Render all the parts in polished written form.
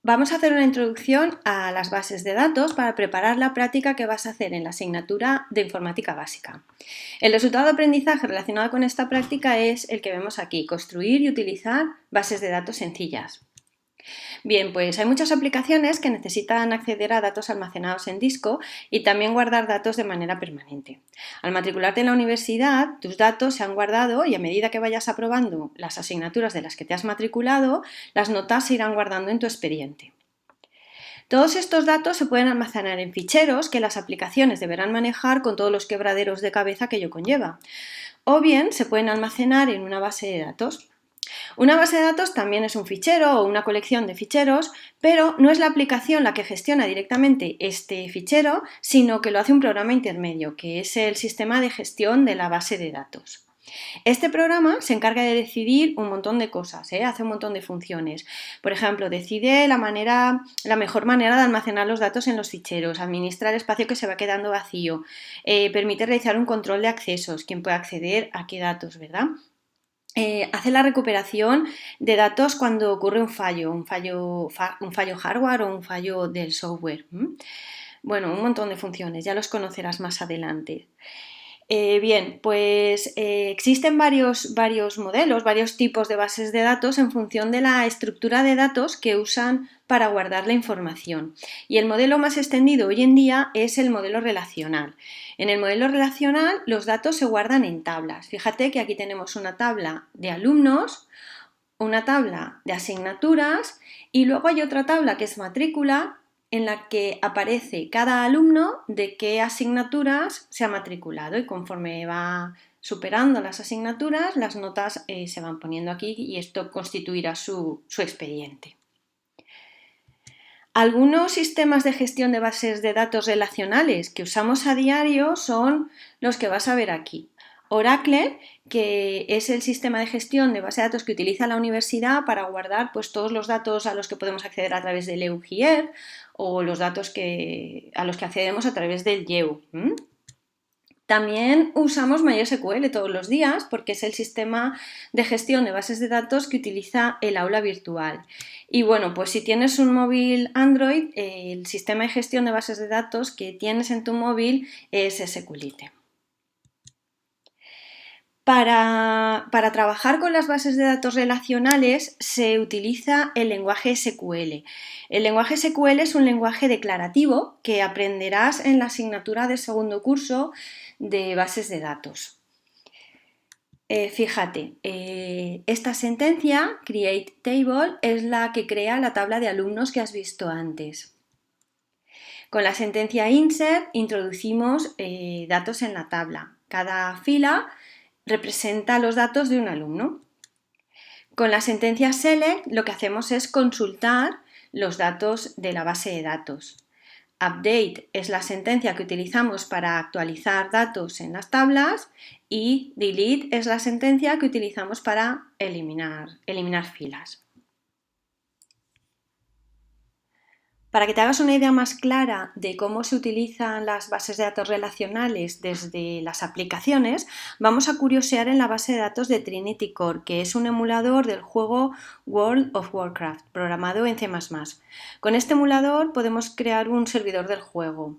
Vamos a hacer una introducción a las bases de datos para preparar la práctica que vas a hacer en la asignatura de informática básica. El resultado de aprendizaje relacionado con esta práctica es el que vemos aquí, construir y utilizar bases de datos sencillas. Bien, pues hay muchas aplicaciones que necesitan acceder a datos almacenados en disco y también guardar datos de manera permanente. Al matricularte en la universidad, tus datos se han guardado y a medida que vayas aprobando las asignaturas de las que te has matriculado, las notas se irán guardando en tu expediente. Todos estos datos se pueden almacenar en ficheros que las aplicaciones deberán manejar con todos los quebraderos de cabeza que ello conlleva, o bien se pueden almacenar en una base de datos. Una base de datos también es un fichero o una colección de ficheros, pero no es la aplicación la que gestiona directamente este fichero, sino que lo hace un programa intermedio, que es el sistema de gestión de la base de datos. Este programa se encarga de decidir un montón de cosas, hace un montón de funciones. Por ejemplo, decide la mejor manera de almacenar los datos en los ficheros, administra el espacio que se va quedando vacío, permite realizar un control de accesos, quién puede acceder a qué datos, ¿verdad? Hace la recuperación de datos cuando ocurre un fallo hardware o un fallo del software. Bueno, un montón de funciones, ya los conocerás más adelante. Bien, pues existen varios modelos, varios tipos de bases de datos en función de la estructura de datos que usan para guardar la información. Y el modelo más extendido hoy en día es el modelo relacional. En el modelo relacional los datos se guardan en tablas. Fíjate que aquí tenemos una tabla de alumnos, una tabla de asignaturas y luego hay otra tabla que es matrícula, en la que aparece cada alumno de qué asignaturas se ha matriculado y conforme va superando las asignaturas, las notas se van poniendo aquí y esto constituirá su expediente. Algunos sistemas de gestión de bases de datos relacionales que usamos a diario son los que vas a ver aquí. Oracle, que es el sistema de gestión de base de datos que utiliza la universidad para guardar pues, todos los datos a los que podemos acceder a través del EUGIER o los datos a los que accedemos a través del YEU. También usamos MySQL todos los días porque es el sistema de gestión de bases de datos que utiliza el aula virtual. Y bueno, pues si tienes un móvil Android, el sistema de gestión de bases de datos que tienes en tu móvil es SQLite. Para trabajar con las bases de datos relacionales se utiliza el lenguaje SQL. El lenguaje SQL es un lenguaje declarativo que aprenderás en la asignatura de segundo curso de bases de datos. Fíjate, esta sentencia, create table, es la que crea la tabla de alumnos que has visto antes. Con la sentencia insert introducimos datos en la tabla. Cada fila representa los datos de un alumno. Con la sentencia select lo que hacemos es consultar los datos de la base de datos. Update es la sentencia que utilizamos para actualizar datos en las tablas y delete es la sentencia que utilizamos para eliminar filas. Para que te hagas una idea más clara de cómo se utilizan las bases de datos relacionales desde las aplicaciones, vamos a curiosear en la base de datos de Trinity Core, que es un emulador del juego World of Warcraft, programado en C++. Con este emulador podemos crear un servidor del juego.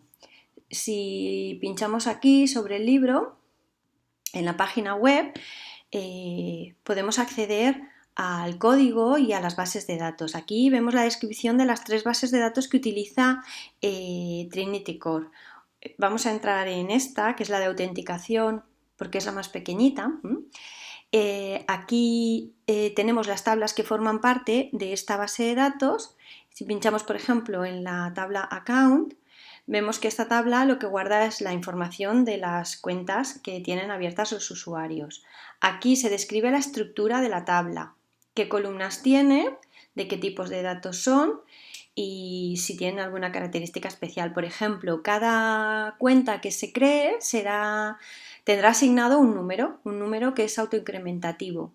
Si pinchamos aquí sobre el libro, en la página web, podemos acceder al código y a las bases de datos. Aquí vemos la descripción de las 3 bases de datos que utiliza Trinity Core. Vamos a entrar en esta, que es la de autenticación, porque es la más pequeñita. Aquí tenemos las tablas que forman parte de esta base de datos. Si pinchamos, por ejemplo, en la tabla Account, vemos que esta tabla lo que guarda es la información de las cuentas que tienen abiertas los usuarios. Aquí se describe la estructura de la tabla, qué columnas tiene, de qué tipos de datos son y si tienen alguna característica especial. Por ejemplo, cada cuenta que se cree tendrá asignado un número que es autoincrementativo,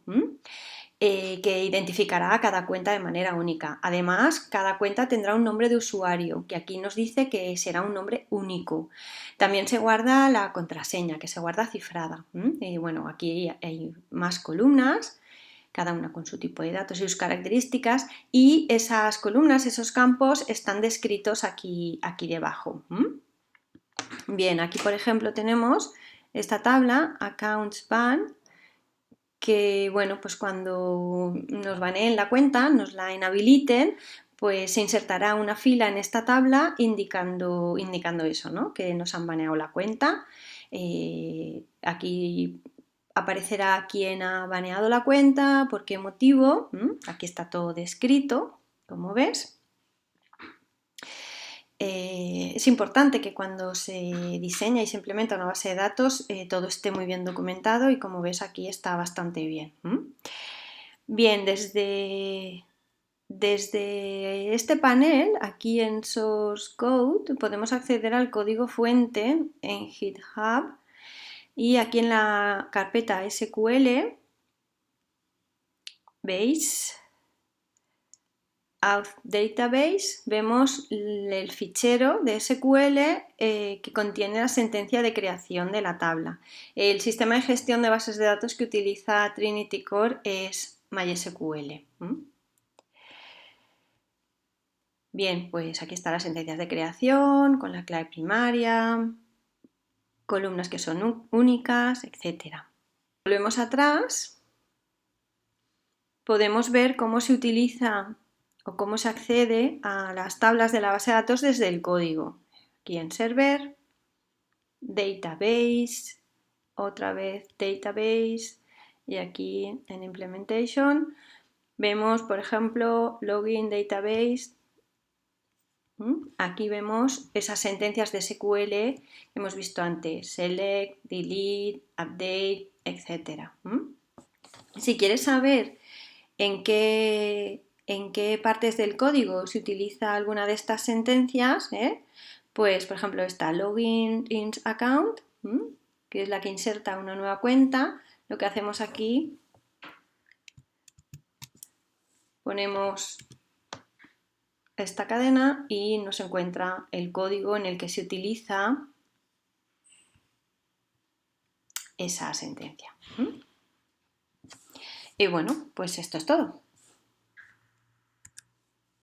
que identificará a cada cuenta de manera única. Además, cada cuenta tendrá un nombre de usuario, que aquí nos dice que será un nombre único. También se guarda la contraseña, que se guarda cifrada. Y bueno, aquí hay más columnas cada una con su tipo de datos y sus características, y esas columnas, esos campos están descritos aquí debajo. Bien, aquí por ejemplo tenemos esta tabla, Accounts Ban, que bueno, pues cuando nos baneen la cuenta, nos la inhabiliten, pues se insertará una fila en esta tabla indicando eso, ¿no? Que nos han baneado la cuenta. Aquí aparecerá quién ha baneado la cuenta, por qué motivo. Aquí está todo descrito, como ves. Es importante que cuando se diseña y se implementa una base de datos todo esté muy bien documentado y como ves aquí está bastante bien. Bien, desde este panel, aquí en Source Code, podemos acceder al código fuente en GitHub y aquí en la carpeta SQL, ¿veis? Auth Database, vemos el fichero de SQL que contiene la sentencia de creación de la tabla. El sistema de gestión de bases de datos que utiliza Trinity Core es MySQL. Bien, pues aquí están las sentencias de creación con la clave primaria, columnas que son únicas, etc. Volvemos atrás, podemos ver cómo se utiliza o cómo se accede a las tablas de la base de datos desde el código. Aquí en Server, Database, otra vez Database y aquí en Implementation vemos, por ejemplo, Login Database. Aquí vemos esas sentencias de SQL que hemos visto antes, Select, Delete, Update, etc. Si quieres saber en qué partes del código se utiliza alguna de estas sentencias, pues por ejemplo esta Login in Account, que es la que inserta una nueva cuenta, lo que hacemos aquí, ponemos esta cadena y nos encuentra el código en el que se utiliza esa sentencia. Y bueno, pues esto es todo.